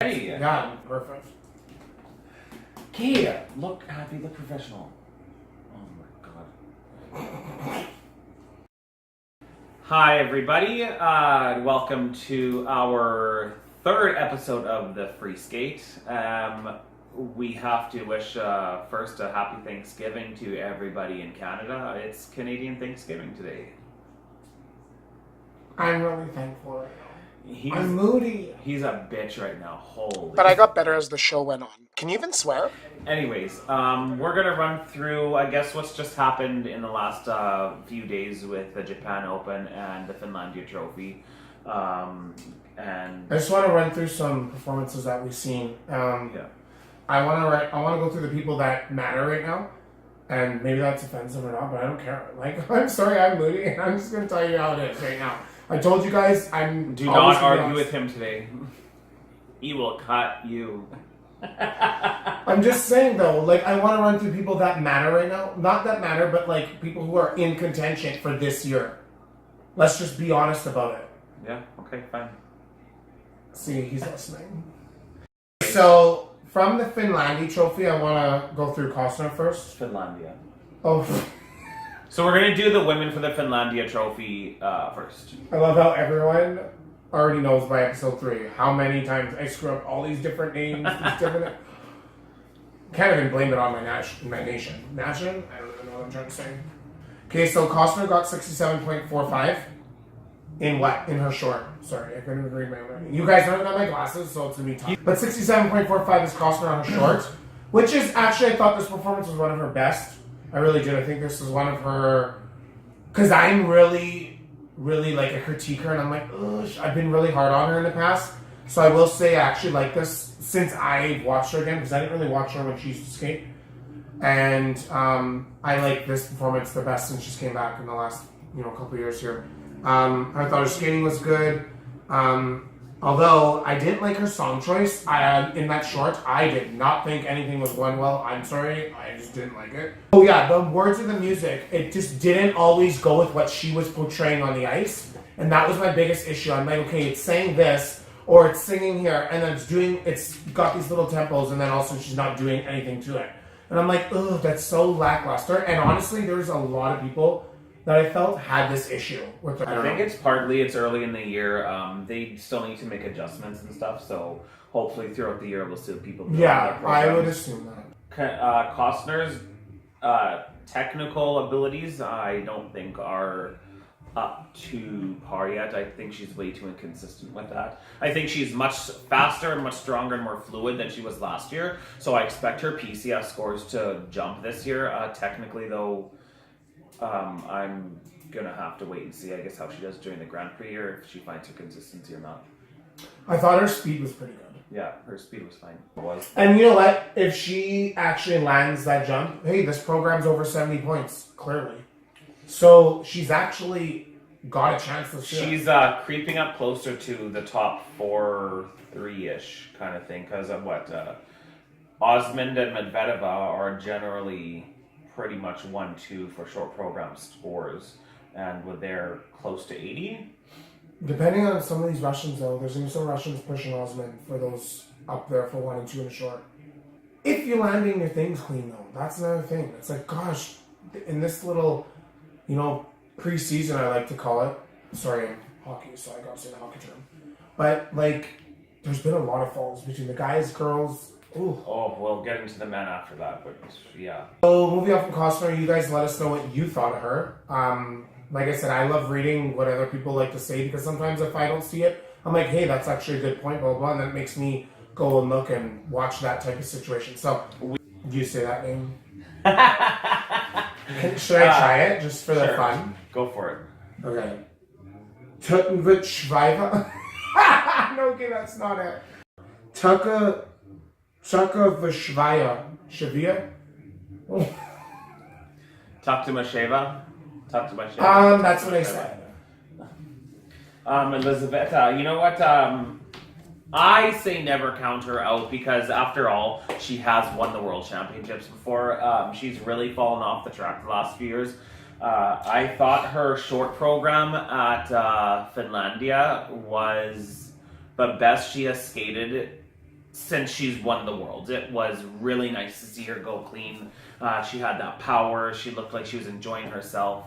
Hey, Yeah, perfect. okay, look happy, look professional. Oh my god. Hi, everybody. Welcome to our third episode of the Free Skate. We have to wish first a happy Thanksgiving to everybody in Canada. It's Canadian Thanksgiving today. I'm really thankful right now. He's, I'm moody. He's a bitch right now. Holy. But I got better as the show went on. Can you even swear? Anyways, we're gonna run through, I guess, what's just happened in the last few days with the Japan Open and the Finlandia Trophy. And I just want to run through some performances that we've seen. yeah, I want to go through the people that matter right now, and maybe that's offensive or not, but I don't care. Like, I'm sorry, I'm moody, and I'm just gonna tell you how it is right now. I told you guys, do not argue with him today. He will cut you. I'm just saying though, like, I want to run through people that matter right now. Not that matter, but like people who are in contention for this year. Let's just be honest about it. Yeah, okay, fine. See, he's listening. So, from the Finlandia Trophy, I want to go through Costner first. Finlandia. Oh, So we're gonna do the women for the Finlandia Trophy first. I love how everyone already knows by episode 3 how many times I screw up all these different names. These different. Can't even blame it on my nation. Nation? I don't even know what I'm trying to say. Okay, so Costner got 67.45 in what? In her short. Sorry, I couldn't even read my writing. You guys don't have my glasses, so it's gonna be tough. But 67.45 is Costner on her short, which is actually, I thought this performance was one of her best. I really did. I think this is one of her, because I'm really like a critiquer, and I'm like, ugh, I've been really hard on her in the past. So I will say I actually like this since I watched her again, because I didn't really watch her when she used to skate. And I like this performance the best since she's came back in the last couple of years here. I thought her skating was good. Although I didn't like her song choice in that short, I did not think anything was going well. I'm sorry, I just didn't like it. Oh yeah, the words of the music, it just didn't always go with what she was portraying on the ice. And that was my biggest issue. I'm like, okay, it's saying this, or it's singing here, and then it's got these little tempos, and then also she's not doing anything to it. And I'm like, ugh, that's so lackluster. And honestly, there's a lot of people that I felt had this issue with her. I think it's early in the year. They still need to make adjustments and stuff, so hopefully throughout the year we'll see people. Yeah, I would assume that. Costner's technical abilities, I don't think are up to par yet. I think she's way too inconsistent with that. I think she's much faster and much stronger and more fluid than she was last year, so I expect her PCS scores to jump this year. Technically, though, I'm gonna have to wait and see, I guess, how she does during the Grand Prix, or if she finds her consistency or not. I thought her speed was pretty good. Yeah, her speed was fine. It was. And you know what? If she actually lands that jump, hey, this program's over 70 points, clearly. So she's actually got a chance this year. She's creeping up closer to the top 4-3-ish kind of thing, because of what Osmond and Medvedeva are generally pretty much 1-2 for short program scores, and with they're close to 80. Depending on some of these Russians, though, there's going to be some Russians pushing Osmond for those up there for 1 and 2 in the short. If you're landing your things clean, though, that's another thing. It's like, gosh, in this little, preseason, I like to call it. Sorry, I'm hockey, so I got to say the hockey term. But, like, there's been a lot of falls between the guys, girls. Ooh. Oh, we'll get into the men after that, but yeah. So, moving on from Costner, you guys let us know what you thought of her. Like I said, I love reading what other people like to say, because sometimes if I don't see it, I'm like, hey, that's actually a good point, blah, blah, blah, and that makes me go and look and watch that type of situation. So, do you say that name? Should I try it just for the fun? Go for it. Okay. Tutenvich Schweiver. No, okay, that's not it. Tucker Vishvaya. Shavia? Taktumasheva. That's what I said. Elizaveta, you know what? I say never count her out, because after all, she has won the World Championships before. She's really fallen off the track the last few years. I thought her short program at Finlandia was the best she has skated since she's won the world. It was really nice to see her go clean. She had that power. She looked like she was enjoying herself.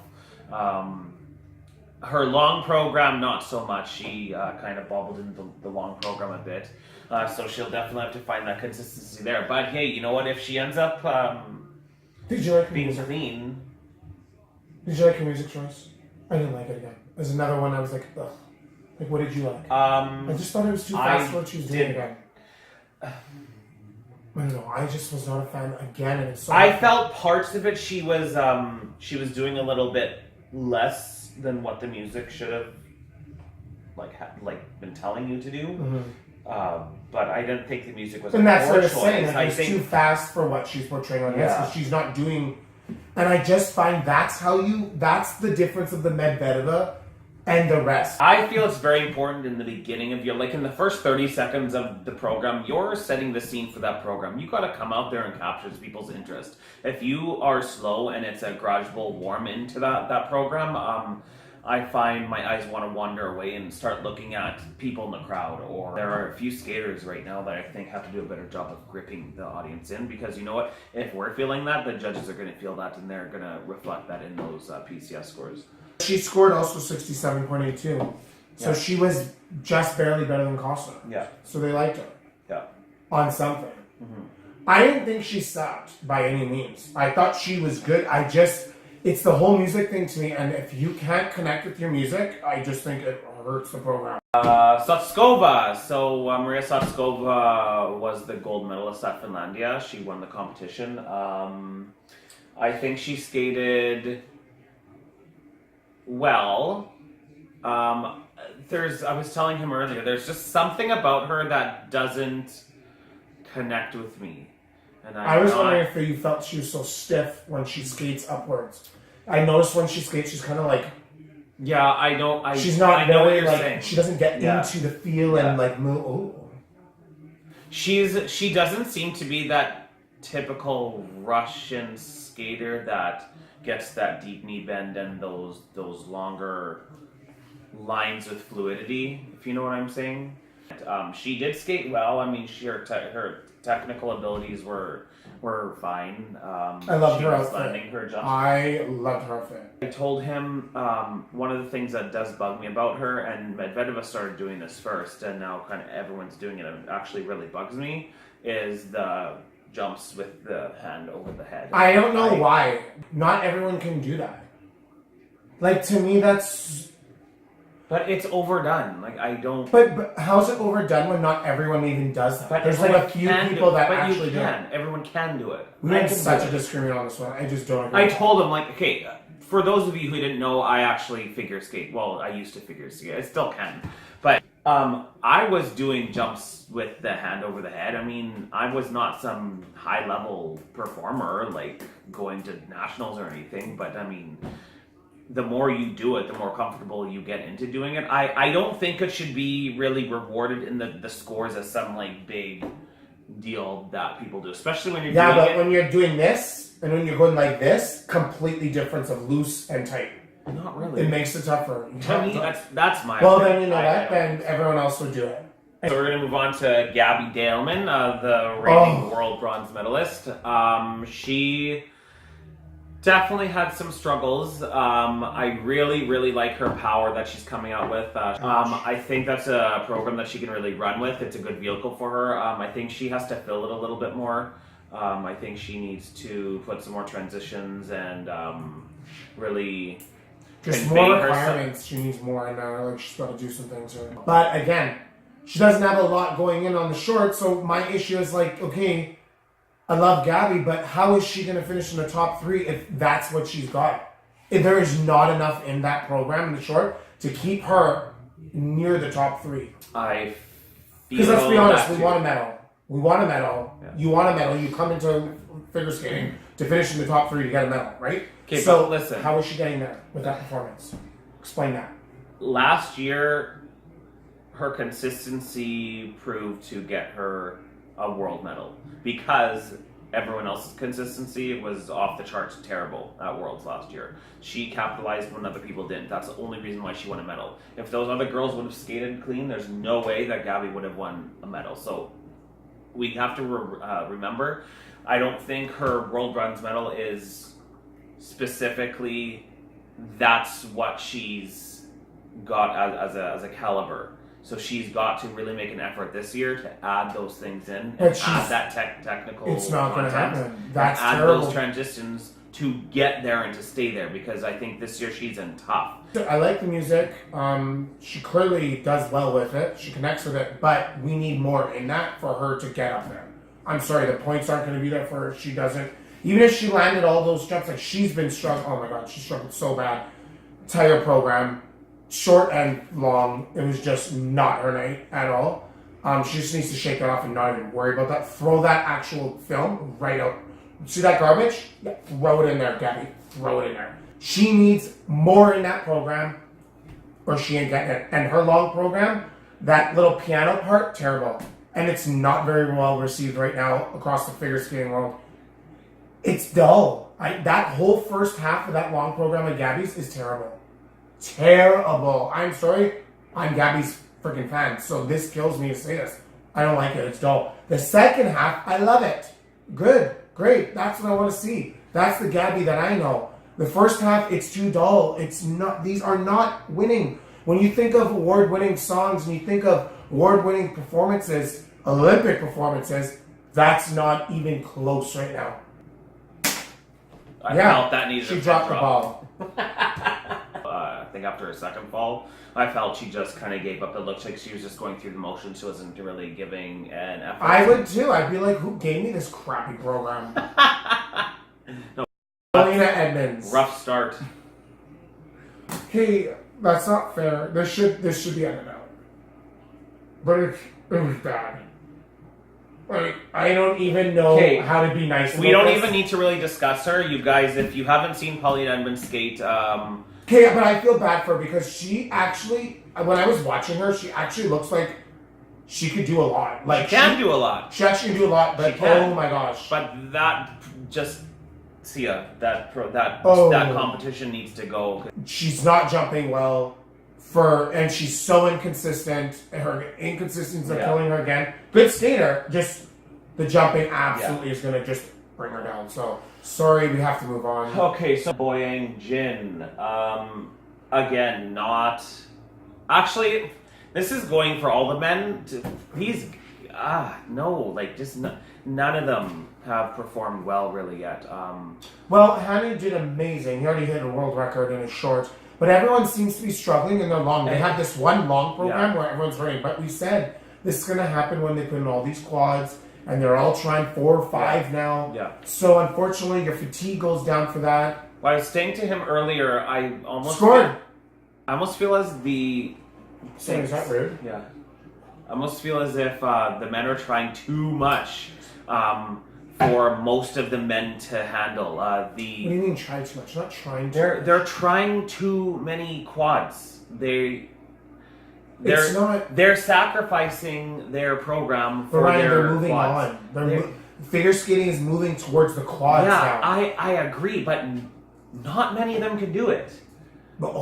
Her long program, not so much. She kind of bobbled in the long program a bit. So she'll definitely have to find that consistency there. But hey, you know what? If she ends up Did you like her being music? clean, Did you like her music choice? I didn't like it again. There's another one I was like, ugh. Like, what did you like? I just thought it was too fast for what she was doing again. I don't know. I just was not a fan again, and it's so. I felt parts of it. She was doing a little bit less than what the music should have been telling you to do. Mm-hmm. But I didn't think the music was. And that's a what I poor was saying. choice. Like, it's too fast for what she's portraying on this, because she's not doing. And I just find that's the difference of the Medvedeva and the rest. I feel it's very important in the beginning of in the first 30 seconds of the program, you're setting the scene for that program. You got to come out there and capture people's interest. If you are slow and it's a gradual warm into that program, I find my eyes want to wander away and start looking at people in the crowd. Or there are a few skaters right now that I think have to do a better job of gripping the audience in, because you know what? If we're feeling that, the judges are going to feel that, and they're going to reflect that in those PCS scores. She scored also 67.82. So she was just barely better than Costa. Yeah. So they liked her. Yeah. On something. Mm-hmm. I didn't think she sucked by any means. I thought she was good. It's the whole music thing to me, and if you can't connect with your music, I just think it hurts the program. Sotskova. So Maria Sotskova was the gold medalist at Finlandia. She won the competition. I think she skated well. I was telling him earlier, there's just something about her that doesn't connect with me. And I was wondering if you felt she was so stiff when she skates upwards. I noticed when she skates, she's kind of like. Yeah, I know. She's not I know what very you're like. saying. She doesn't get into the feel and like move. Oh. She doesn't seem to be that typical Russian skater that gets that deep knee bend and those longer lines with fluidity. If you know what I'm saying. She did skate well. I mean, her technical abilities were fine. I loved her outfit. Landing her jump. I loved her outfit. I told him one of the things that does bug me about her, and Medvedeva started doing this first, and now kind of everyone's doing it, and it actually really bugs me, is the jumps with the hand over the head. I don't know why. Not everyone can do that. Like, to me, that's... But it's overdone. Like, I don't... But how's it overdone when not everyone even does that? But there's like a few people that actually do it. Everyone can do it. We had such a disagreement on this one. I just don't agree. I told him, like, okay, for those of you who didn't know, I actually figure skate. Well, I used to figure skate. I still can. But I was doing jumps with the hand over the head. I mean, I was not some high-level performer, like going to nationals or anything. But, I mean... the more you do it, the more comfortable you get into doing it. I don't think it should be really rewarded in the scores as some like big deal that people do, especially when you're doing but it. when you're doing this and when you're going like this, completely difference of loose and tight. Not really. It makes it tougher. To me, that's my. Well, opinion. then you know that, then everyone else would do it. So we're gonna move on to Gabby Daleman, the reigning world bronze medalist. She definitely had some struggles. I really, really like her power that she's coming out with. I think that's a program that she can really run with. It's a good vehicle for her. I think she has to fill it a little bit more. I think she needs to put some more transitions and really just convey more herself. requirements. She needs more, and like she's got to do some things. But again, she doesn't have a lot going in on the short. So my issue is like, okay, I love Gabby, but how is she going to finish in the top 3 if that's what she's got? If there is not enough in that program in the short to keep her near the top 3. I feel because let's be honest, that we too. want a medal. We want a medal. Yeah. You want a medal. You come into figure skating to finish in the top 3 to get a medal, right? Okay, so but listen. how is she getting there with that performance? Explain that. Last year, her consistency proved to get her a world medal because everyone else's consistency was off the charts terrible at Worlds last year. She capitalized when other people didn't. That's the only reason why she won a medal. If those other girls would have skated clean, there's no way that Gabby would have won a medal. So we have to remember. I don't think her world bronze medal is specifically that's what she's got as a caliber. So she's got to really make an effort this year to add those things in and add that technical. It's not going to happen. That's add terrible. those transitions to get there and to stay there, because I think this year she's in tough. I like the music. She clearly does well with it. She connects with it, but we need more in that for her to get up there. I'm sorry, the points aren't going to be there for her. She doesn't. Even if she landed all those jumps, like she's been struggling. Oh my God, she struggled so bad. Entire program, short and long, it was just not her night at all. She just needs to shake it off and not even worry about that. Throw that actual film right out. See that garbage? Yeah, throw it in there, Gabby. Throw it in there. She needs more in that program, or she ain't getting it. And her long program, that little piano part, terrible. And it's not very well received right now across the figure skating world. It's dull. That whole first half of that long program of Gabby's is terrible. Terrible. I'm sorry. I'm Gabby's freaking fan, so this kills me to say this. I don't like it. It's dull. The second half, I love it. Good. Great. That's what I want to see. That's the Gabby that I know. The first half, it's too dull. It's not. These are not winning. When you think of award-winning songs and you think of award-winning performances, Olympic performances, that's not even close right now. I felt that needed she a dropped the drop. ball. I think after her second fall, I felt she just kind of gave up. It looked like she was just going through the motions. She wasn't really giving an effort. I would too. I'd be like, who gave me this crappy program? No. Paulina Edmonds. Rough start. Hey, that's not fair. This should be edited out. But it was bad. Like, I don't even know how to be nice. We don't even need to really discuss her. You guys, if you haven't seen Paulina Edmonds skate, okay, but I feel bad for her because she actually, when I was watching her, she actually looks like she could do a lot. Like she can do a lot. She actually can do a lot, but oh my gosh. But that just that competition needs to go. She's not jumping well and she's so inconsistent. Her inconsistencies are killing her again. Good skater, just the jumping absolutely is gonna just bring her down. So sorry, we have to move on. Okay, so Boyang Jin, again, not actually. This is going for all the men. None of them have performed well really yet. Well, Hanny did amazing. He already hit a world record in a short. But everyone seems to be struggling in their long. They have this one long program where everyone's running. But we said this is going to happen when they put in all these quads. And they're all trying 4 or 5 now. Yeah. So unfortunately, your fatigue goes down for that. Well, I was saying to him earlier, I almost feel as the... Saying, is that rude? Yeah. I almost feel as if the men are trying too much for most of the men to handle. What do you mean try too much? Not trying to. They're trying too many quads. They're sacrificing their program for their they're moving quads. on. Figure skating is moving towards the quads now. I agree, but not many of them can do it. But,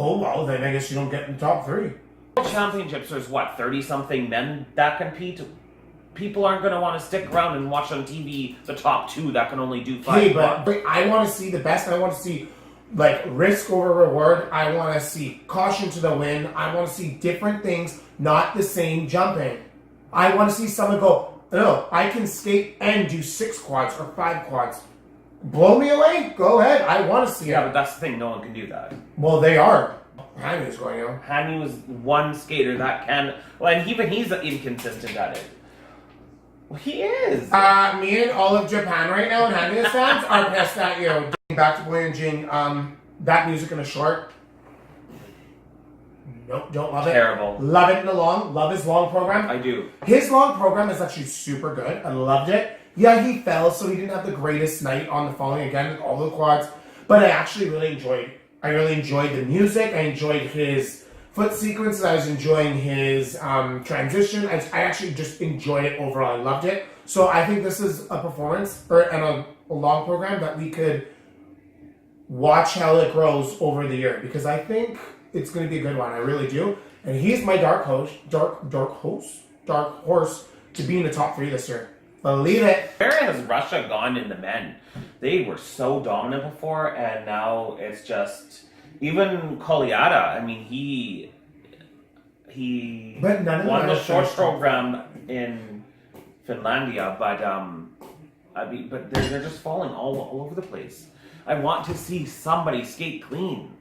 then I guess you don't get in the top 3. Championships, there's 30-something men that compete. People aren't going to want to stick around and watch on TV the top 2 that can only do 5. Hey, but I want to see the best. I want to see risk over reward. I want to see caution to the wind. I want to see different things, not the same jumping. I want to see someone go, no, I can skate and do 6 quads or 5 quads. Blow me away? Go ahead. I want to see it. Yeah, but that's the thing. No one can do that. Well, they are. Hanny's going on. Hanny was one skater that can... Well, and even he's inconsistent at it. Well, he is. Me and all of Japan right now and Hanny's fans are pissed at you. Getting back to Boyang Jin, that music in a short. Nope, don't love it. Terrible. Love it in the long. Love his long program. I do. His long program is actually super good. I loved it. Yeah, he fell, so he didn't have the greatest night on the falling again with all the quads. But I actually really enjoyed it. I really enjoyed the music. I enjoyed his foot sequences. I was enjoying his transition. I actually just enjoyed it overall. I loved it. So I think this is a performance and a long program that we could watch how it grows over the year, because I think it's going to be a good one. I really do. And he's my dark horse to be in the top 3 this year. Believe it. Where has Russia gone in the men? They were so dominant before, and now it's just even Kolyada. I mean, he But none of won them the are short finished. program in Finlandia, but but they're just falling all over the place. I want to see somebody skate clean.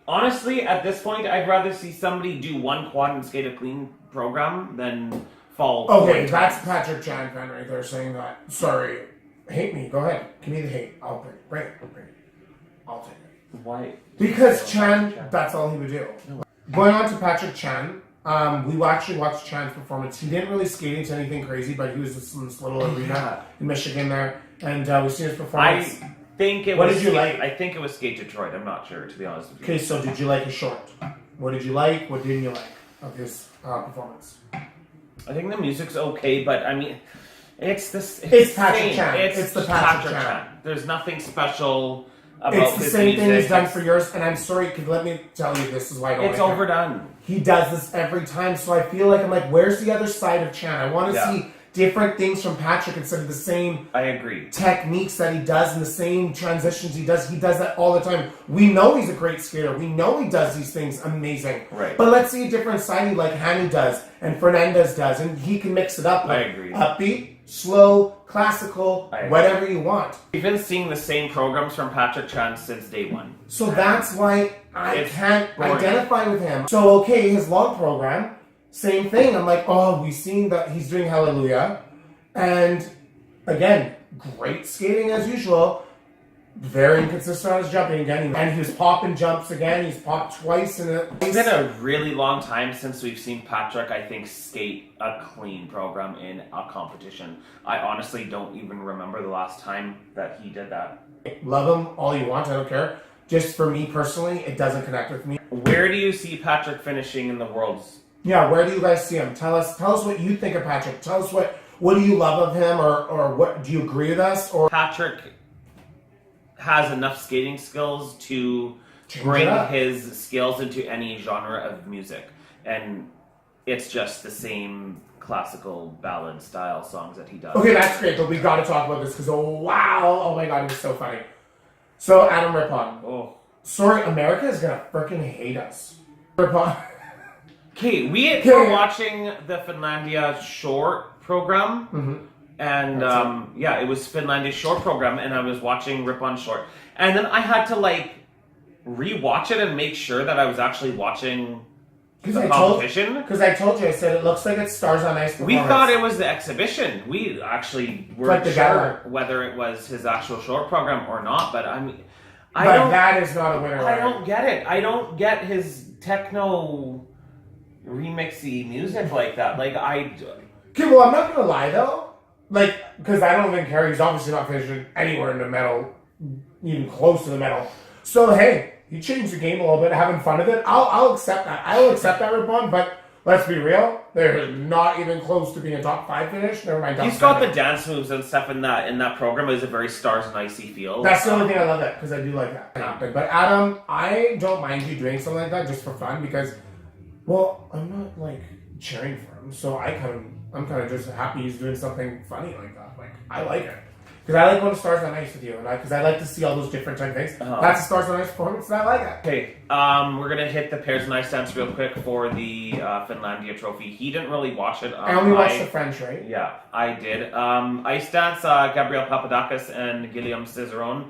Honestly, at this point, I'd rather see somebody do one quad and skate a clean program than fall. Okay, 40 that's times. Patrick Chan fan right there saying that. Sorry. Hate me. Go ahead. Give me the hate. I'll bring it. I'll take it. Why? Because Chan, that's all he would do. Going on to Patrick Chan, we actually watched Chan's performance. He didn't really skate into anything crazy, but he was in this little arena in Michigan there, and we seen his performance. I think it What was. did you Skate- like? I think it was Skate Detroit. I'm not sure, to be honest with you. Okay, so did you like his short? What did you like? What didn't you like of his performance? I think the music's okay, but I mean, it's this. It's Patrick same. Chan. It's the Patrick Chan. There's nothing special about It's the his same music. thing he's done for years, and I'm sorry, because let me tell you, this is why I don't It's like him. overdone. He does this every time, so I feel like I'm like, where's the other side of Chan? I want to Yeah. see different things from Patrick instead of the same I agree. techniques that he does and the same transitions he does. He does that all the time. We know he's a great skater. We know he does these things amazing. Right. But let's see a different side like Hani does and Fernandez does, and he can mix it up. I Like agree. upbeat, slow, classical, I agree. whatever you want. We've been seeing the same programs from Patrick Chan since day one. So that's why I It's can't boring. identify with him. So okay, his long program, same thing. I'm like, oh, we've seen that he's doing Hallelujah. And again, great skating as usual. Very inconsistent on his jumping again. And he was popping jumps again. He's popped twice in a It's been a really long time since we've seen Patrick, I think, skate a clean program in a competition. I honestly don't even remember the last time that he did that. Love him all you want, I don't care. Just for me personally, it doesn't connect with me. Where do you see Patrick finishing in the Worlds? Yeah, where do you guys see him? Tell us what you think of Patrick. Tell us what do you love of him, or what do you agree with us, or Patrick has enough skating skills to Change bring it up. his skills into any genre of music, and it's just the same classical ballad style songs that he does. Okay, that's great, but we got to talk about this because oh my god, it was so funny. So Adam Rippon, Oh. sorry, America is gonna freaking hate us. Rippon, Okay, we Okay. were watching the Finlandia short program, Mm-hmm. and it was Finlandia short program, and I was watching Rip on Short, and then I had to like rewatch it and make sure that I was actually watching the competition. because I told you, I said it looks like it's Stars on Ice. We performance. thought it was the exhibition. We actually Like weren't the sure gala. whether it was his actual short program or not, but I mean, I but don't. that is not a winner. I right? don't get it. I don't get his techno remixy music like that. Like Okay, well, I'm not gonna lie though, like because I don't even care. He's obviously not finishing anywhere in the medal, even close to the medal. So hey, he changed the game a little bit, having fun with it. I'll accept that. I'll accept that, Rippon. But let's be real, they're not even close to being a top 5 finish. Never mind. he's got the dance moves and stuff in that program. Is a very Stars and Icy feel. That's the only thing I love it because I do like that. But Adam, I don't mind you doing something like that just for fun because, well, I'm not like cheering for him, so I'm kind of just happy he's doing something funny like that. Like I like it because I like going to Stars on Ice with you, and because I like to see all those different type things. Uh-huh. That's a Stars on Ice performance, and I like it. Okay, we're gonna hit the pairs and ice dance real quick for the Finlandia trophy. He didn't really watch it. I only watched the French, right? Yeah, I did. Ice dance, Gabriel Papadakis and Guillaume Cizeron.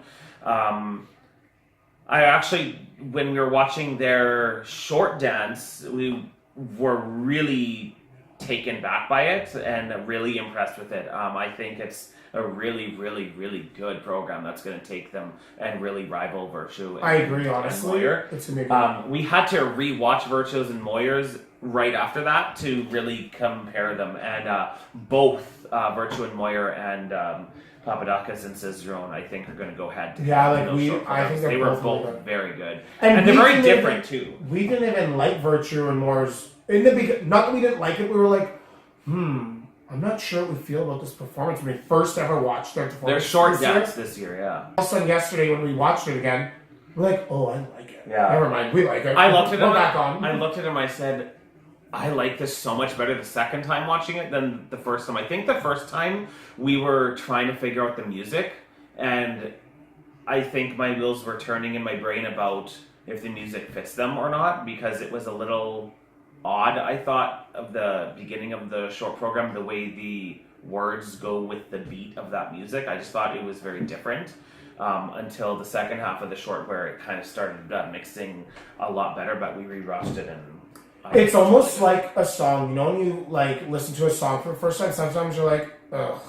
I actually, when we were watching their short dance, we were really taken back by it and really impressed with it. I think it's a really, really, really good program that's going to take them and really rival Virtue. I agree, honestly. Moyer. It's gonna be good. We had to rewatch Virtues and Moyers right after that to really compare them, and both Virtue and Moyer and Papadakis and Cizeron, I think, are going to go head to head. Yeah, in like those we- short I think programs. they're they were both really both good. very good, And and they're we very didn't different even- too. We didn't even like Virtue and Moore's in the beginning. Not that we didn't like it, we were like, I'm not sure what we feel about this performance when we first ever watched their performance. Their short this year. dance this year, yeah. All of a sudden, yesterday when we watched it again, we're like, oh, I like it. Yeah. Never mind, we like it. I looked at We're him. back on. I looked at him. I said, I like this so much better the second time watching it than the first time. I think the first time we were trying to figure out the music, and I think my wheels were turning in my brain about if the music fits them or not, because it was a little odd, I thought, of the beginning of the short program, the way the words go with the beat of that music. I just thought it was very different. Until the second half of the short, where it kind of started mixing a lot better, but we rewatched it and It's almost like a song, you know, when you like listen to a song for the first time, sometimes you're like, ugh,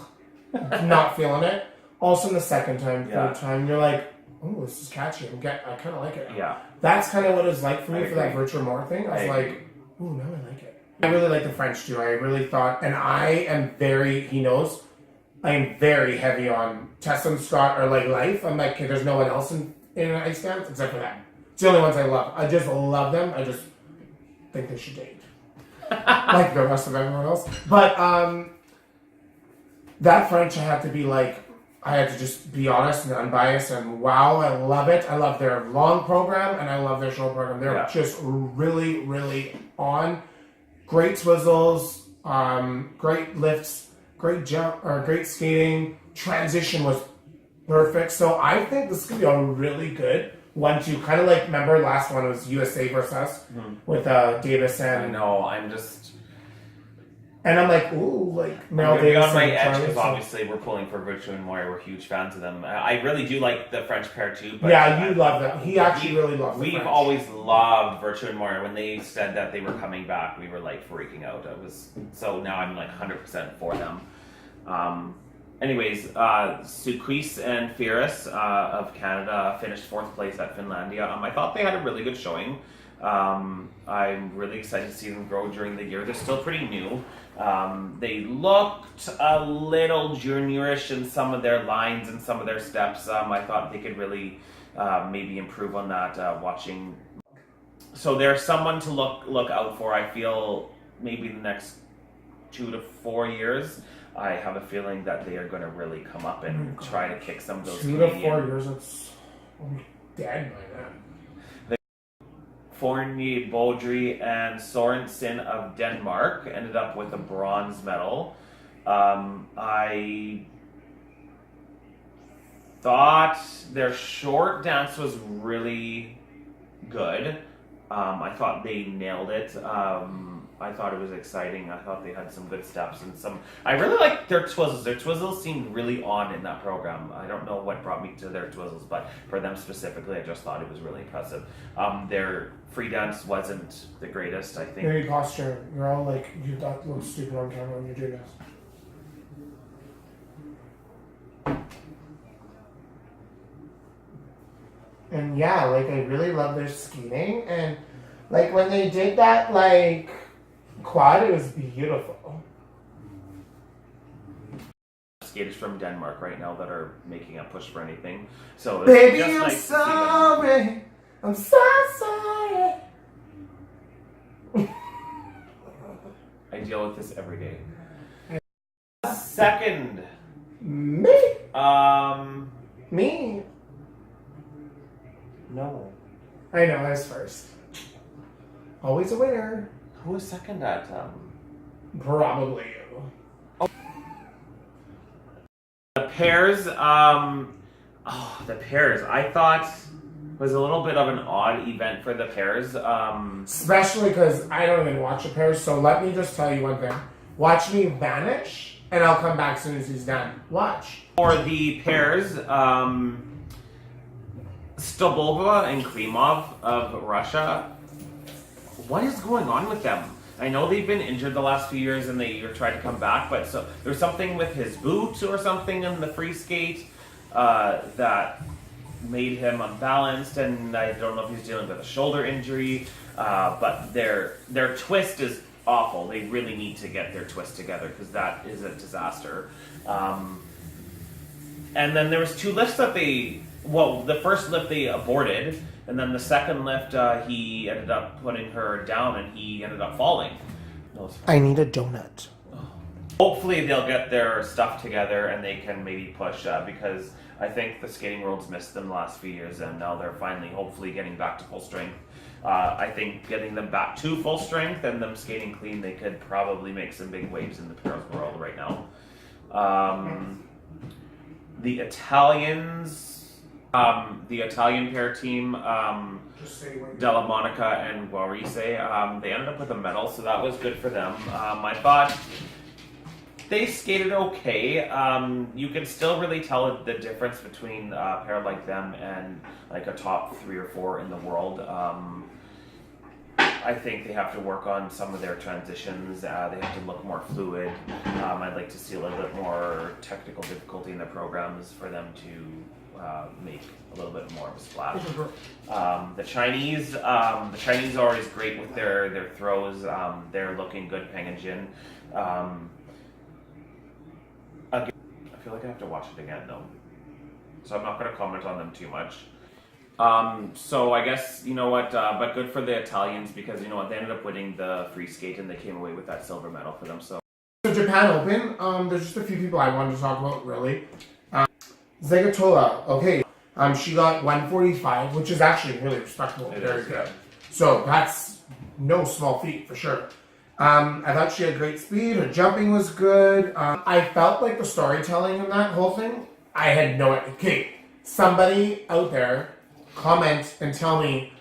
not feeling it. Also, the second time, third time, you're like, oh, this is catchy. I kind of like it. Yeah. That's kind of what it was like for me I for that agree. Virtual More thing. I was I like, agree. ooh, now I like it. I really like the French too. I really thought, and I am very, he knows, I am very heavy on Tessa and Scott or like Life. I'm like, okay, there's no one else in Ice Dance except for that. It's the only ones I love. I just love them. I just think they should date. Like the rest of everyone else. But that French, I had to be like, I had to just be honest and unbiased, and wow, I love it. I love their long program and I love their short program. They're just really, really on. Great swizzles, great lifts, great jump, or great skating. Transition was perfect. So I think this is gonna be a really good one to kind of like, remember last one was USA versus us with Davis and I know, I'm just and I'm like, ooh, like I'm Mel gonna be Davis on my and edge Charlie, because so- obviously we're pulling for Virtue and Moyer. We're huge fans of them. I really do like the French pair too. But yeah, you love them. He actually really loves the We've French. always loved Virtue and Moyer. When they said that they were coming back, we were like freaking out. So now I'm like 100% for them. Anyways, Suquis and Fierce of Canada finished fourth place at Finlandia. I thought they had a really good showing. I'm really excited to see them grow during the year. They're still pretty new. They looked a little juniorish in some of their lines and some of their steps. I thought they could really maybe improve on that watching. So they're someone to look out for. I feel maybe the next 2 to 4 years. I have a feeling that they are going to really come up and try to kick some of those 2 to 4 Canadian years, it's dead by then. Fournier, Baudry, and Sorensen of Denmark ended up with a bronze medal. I thought their short dance was really good. I thought they nailed it. I thought it was exciting. I thought they had some good steps and some. I really liked their twizzles. Their twizzles seemed really on in that program. I don't know what brought me to their twizzles, but for them specifically, I just thought it was really impressive. Their free dance wasn't the greatest, I think. Very posture. You're all like, you got look stupid on camera when you do this. And yeah, like I really love their skating, and like when they did that like quad, it was beautiful. Skaters from Denmark right now that are making a push for anything. So it's Baby, just I'm nice to see them. sorry. I'm so sorry. I deal with this every day. Second, Me? Me? no. I know, I was first. Always a winner. Who was second at? Probably you. The pairs. The pairs. I thought was a little bit of an odd event for the pairs. Especially because I don't even watch the pairs, so let me just tell you one thing. Watch me vanish, and I'll come back as soon as he's done. Watch. For the pairs, Stolbova and Klimov of Russia. What is going on with them? I know they've been injured the last few years and they tried to come back, but so there's something with his boot or something in the free skate that made him unbalanced, and I don't know if he's dealing with a shoulder injury, but their twist is awful. They really need to get their twist together because that is a disaster. And then there was 2 lifts that the first lift they aborted, and then the second lift he ended up putting her down and he ended up falling. I need a donut. Hopefully they'll get their stuff together and they can maybe push because I think the skating world's missed them the last few years, and now they're finally hopefully getting back to full strength. I think getting them back to full strength and them skating clean, they could probably make some big waves in the pairs world right now. The Italian pair team, Della Monica and Guarise, they ended up with a medal, so that was good for them. I thought they skated okay. You can still really tell the difference between a pair like them and like a top 3 or 4 in the world. I think they have to work on some of their transitions. They have to look more fluid. I'd like to see a little bit more technical difficulty in the programs for them to make a little bit more of a splash. The Chinese are always great with their throws. They're looking good, Peng and Jin. Again, I feel like I have to watch it again though, so I'm not going to comment on them too much. So I guess, you know what, but good for the Italians because, you know what, they ended up winning the free skate and they came away with that silver medal for them. So Japan Open, there's just a few people I wanted to talk about, really. Zegatola, okay, she got 145, which is actually really respectable, very good. Yeah. So that's no small feat, for sure. I thought she had great speed, her jumping was good. I felt like the storytelling in that whole thing, I had no idea. Okay, somebody out there comment and tell me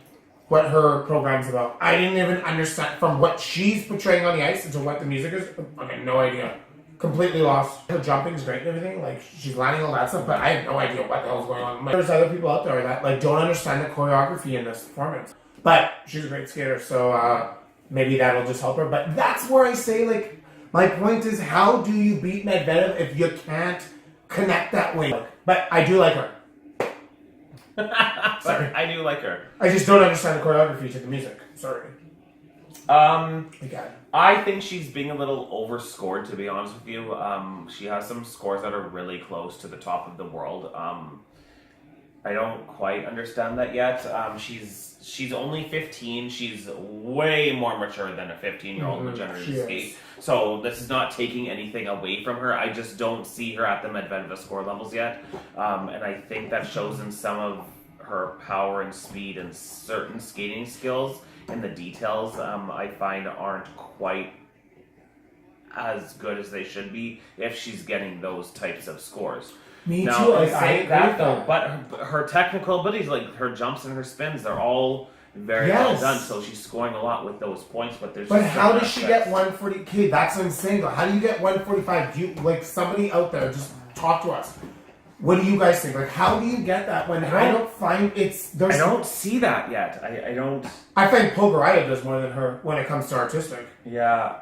what her program's about. I didn't even understand from what she's portraying on the ice into what the music is. Okay, no idea. Completely lost. Her jumping's great and everything. Like, she's landing all that stuff, but I have no idea what the hell's going on. Like, there's other people out there that like don't understand the choreography in this performance. But she's a great skater, so maybe that'll just help her. But that's where I say, like, my point is, how do you beat Medvedev if you can't connect that way? But I do like her. Sorry. I do like her. I just don't understand the choreography to the music. Sorry. I think she's being a little overscored, to be honest with you. She has some scores that are really close to the top of the world. I don't quite understand that yet. She's only 15. She's way more mature than a 15-year-old would generally skate. So this is not taking anything away from her. I just don't see her at the Medvedev score levels yet. And I think that shows in some of her power and speed and certain skating skills and the details I find aren't quite as good as they should be if she's getting those types of scores. Me too. I say that though, but her technical abilities, like her jumps and her spins, they're all very well done. So she's scoring a lot with those points. But there's. But how does she get 140? Okay, that's insane. How do you get 145? Do you, like, somebody out there, just talk to us. What do you guys think? Like, how do you get that when I don't find it's... There's, I don't see that yet. I don't... I find Pogoraya does more than her when it comes to artistic. Yeah.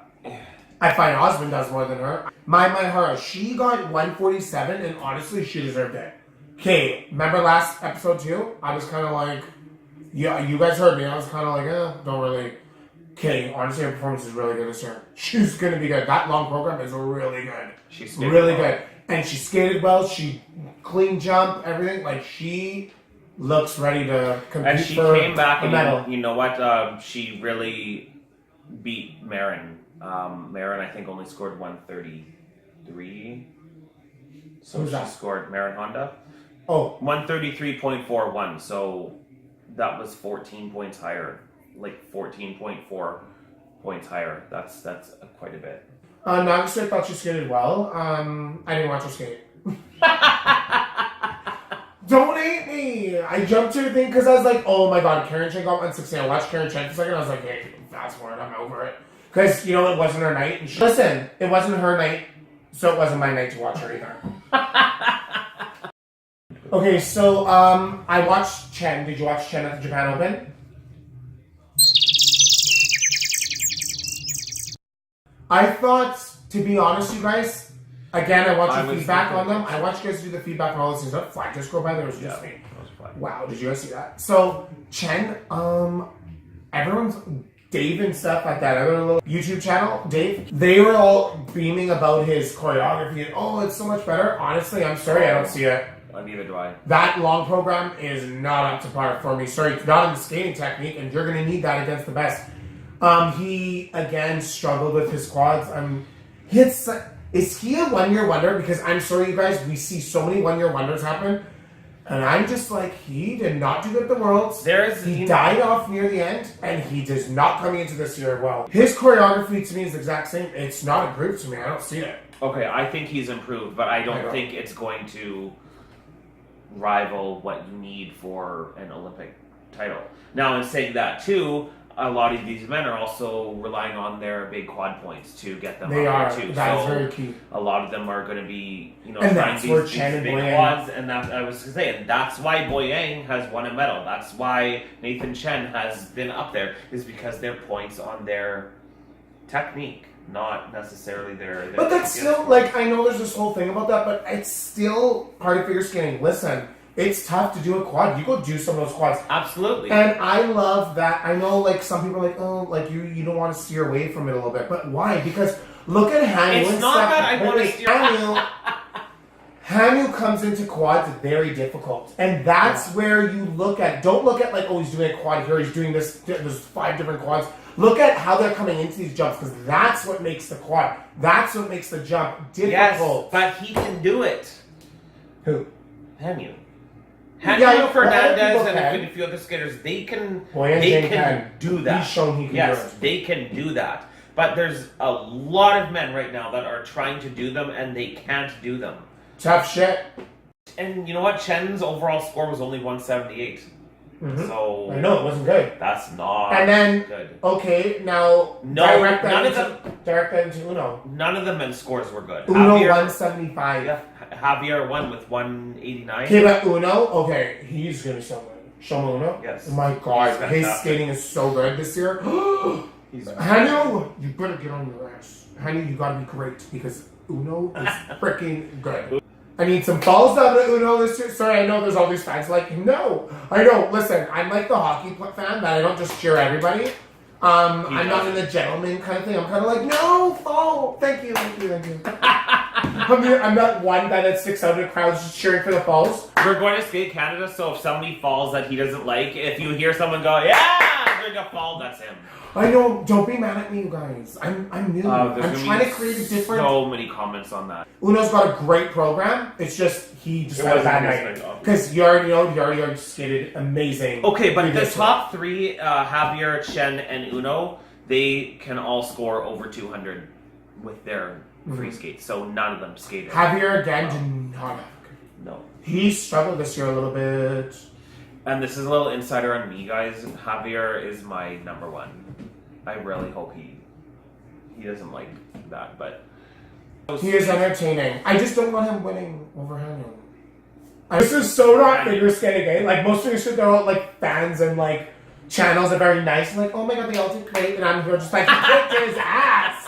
I find Osmond does more than her. Mai Hara, she got 147 and honestly, she deserved it. Okay, remember last episode too? I was kind of like... Yeah, you guys heard me. I was kind of like, don't really... Okay, honestly, her performance is really good this year. She's going to be good. That long program is really good. She's really good. And she skated well. She clean jump, everything. Like, she looks ready to compete and she for came back a medal. You know what? She really beat Marin. Marin, I think, only scored 133. So Who's she that? scored Marin Honda. Oh. 133.41. So that was 14 points higher. Like 14.4 points higher. That's quite a bit. Nagase, I thought she skated well. I didn't watch her skate. Don't hate me! I jumped to the thing because I was like, oh my god, Karen Chen got 160. I watched Karen Chen for a second. I was like, hey, fast forward, I'm over it. Because, you know, it wasn't her night. And listen, it wasn't her night, so it wasn't my night to watch her either. Okay, so I watched Chen. Did you watch Chen at the Japan Open? I thought, to be honest, you guys, again, I watched the feedback on them. I watched you guys do the feedback on all these things. That flag just go by there was just me. Wow, did you guys see that? So, Chen, everyone's, Dave and stuff at that other little YouTube channel, Dave, they were all beaming about his choreography and, oh, it's so much better. Honestly, I'm sorry, I don't see it. Neither do I. That long program is not up to par for me. Sorry, not in the skating technique, and you're going to need that against the best. He, again, struggled with his quads. Is he a one-year wonder? Because I'm sorry, you guys, we see so many one-year wonders happen. And I'm just like, he did not do good at the Worlds. He died off near the end, and he does not coming into this year well. His choreography to me is the exact same. It's not improved to me. I don't see it. Okay, I think he's improved, but I don't think it's going to rival what you need for an Olympic title. Now, in saying that too, a lot of these men are also relying on their big quad points to get them They up are. there too. That is So very key. a lot of them are going to be, And trying that's these, where these Chen and big Boyang- quads, and that I was going to say, and that's why Boyang has won a medal. That's why Nathan Chen has been up there, is because their points on their technique, not necessarily their But that's still, like, I know there's this whole thing about that, but it's still part of figure skating. Listen, it's tough to do a quad. You go do some of those quads. Absolutely. And I love that. I know, like, some people are like, oh, like, you don't want to steer away from it a little bit. But why? Because look at Hanu. It's and not Steph- that I want to steer Hanu comes into quads very difficult. And that's where you look at, don't look at, like, oh, he's doing a quad here, he's doing this, there's 5 different quads. Look at how they're coming into these jumps, because that's what makes the quad. That's what makes the jump difficult. Yes, but he can do it. Who? Hanu. Yeah, Fernandez people and can. a few other skaters, they can Jane can do that. He's shown he can Yes, do it. they can do that. But there's a lot of men right now that are trying to do them and they can't do them. Tough shit. And you know what? Chen's overall score was only 178. Mhm. So I know, it wasn't good. that's not And then, good. okay, now direct that into Uno. None of the men's scores were good. Uno Javier, 175. yeah, Javier won with 189. Okay, but Uno, okay, he's gonna show Uno. Yes. Oh my god, He's his fantastic. skating is so good this year. He's Hanu, you better get on your ass. Hanu, you gotta be great because Uno is freaking good. I need some falls down to Uno this year. Sorry, I know there's all these fans like, no. I know, listen, I'm like the hockey fan that I don't just cheer everybody. I'm not in the gentleman kind of thing. I'm kind of like, no, fall. Thank you. I'm not one guy that sticks out in the crowd just cheering for the falls. We're going to skate Canada, so if somebody falls that he doesn't like, if you hear someone go, yeah, during a fall, that's him. I know. Don't be mad at me, you guys. I'm new. I'm trying to create a different. So many comments on that. Uno's got a great program. It's just he just had a bad night because you already skated amazing. Okay, but the top 3, Javier, Chen, and Uno, they can all score over 200 with their free skates. So none of them skated. Javier again did not. No. He struggled this year a little bit. And this is a little insider on me, guys. Javier is my number 1. I really hope he doesn't like that, but he is entertaining. I just don't want him winning over Hanu. This is so not figure skating, eh? Like most figure skating, they're all like fans and like channels are very nice. Like, oh my god, they all did great, and I'm here just like, he kicked his ass.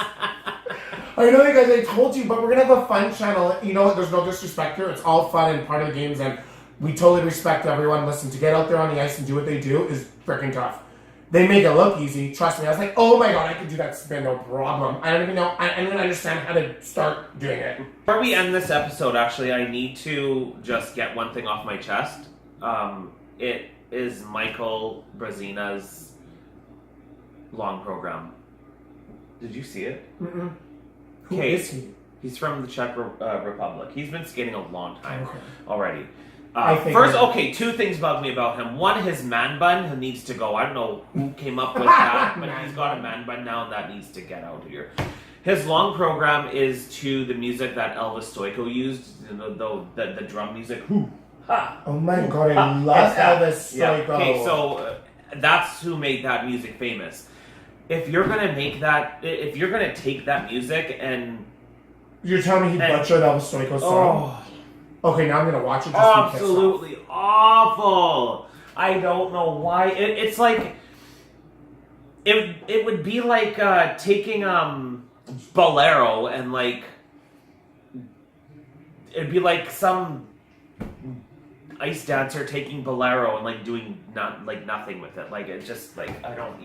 I know you guys, I told you, but we're gonna have a fun channel. You know what? There's no disrespect here. It's all fun and part of the games, and we totally respect everyone. Listen, to get out there on the ice and do what they do is freaking tough. They make it look easy. Trust me. I was like, oh my god, I could do that spin, no problem. I don't even know. I don't even understand how to start doing it. Before we end this episode, actually, I need to just get one thing off my chest. It is Michael Brazina's long program. Did you see it? Mm-mm. Who Okay. is he? He's from the Czech Republic. He's been skating a long time already. I think First, okay, 2 things bug me about him. One, his man bun needs to go. I don't know who came up with that, but he's got a man bun now, and that needs to get out here. His long program is to the music that Elvis Stoico used, the drum music. Hoo, ha. Oh my god, I love Elvis Yeah. Stoico. Okay, so that's who made that music famous. If you're gonna make that, if you're gonna take that music and You're telling me he butchered Elvis Stoico's song? Okay, now I'm gonna watch it. Just to be pissed off. Absolutely awful. I don't know why. It's like it would be like taking Bolero and like it'd be like some ice dancer taking Bolero and like doing nothing with it. Like it just like I don't.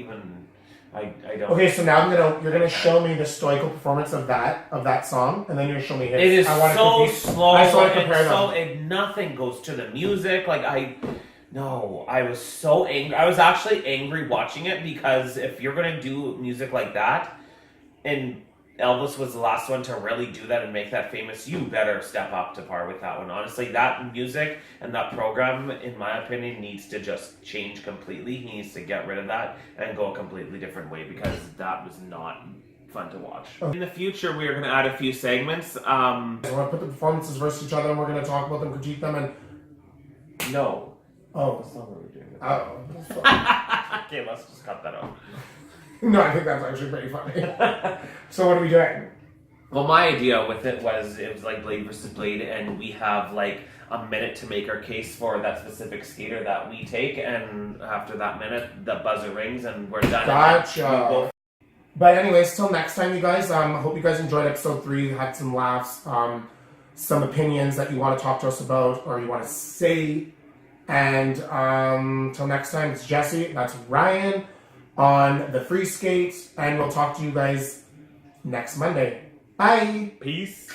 Okay, so now you're gonna show me the Stoico performance of that song, and then you're gonna show me his. It is I wanna so compete. slow. I just want to compare them. Nothing goes to the music. I was so angry. I was actually angry watching it because if you're gonna do music like that, and Elvis was the last one to really do that and make that famous. You better step up to par with that one. Honestly, that music and that program, in my opinion, needs to just change completely. He needs to get rid of that and go a completely different way because that was not fun to watch. In the future, we are going to add a few segments. We're going to put the performances versus each other and we're going to talk about them, critique them, and... No. Oh. That's not what we're doing. Oh. Okay, let's just cut that out. No, I think that's actually pretty funny. So what are we doing? Well, my idea with it was like Blade versus Blade, and we have like a minute to make our case for that specific skater that we take, and after that minute, the buzzer rings and we're done. Gotcha. But anyways, till next time, you guys. Hope you guys enjoyed episode 3. Had some laughs, some opinions that you want to talk to us about or you want to say. And till next time, it's Jesse. That's Ryan on the Free Skate, and we'll talk to you guys next Monday. Bye. Peace.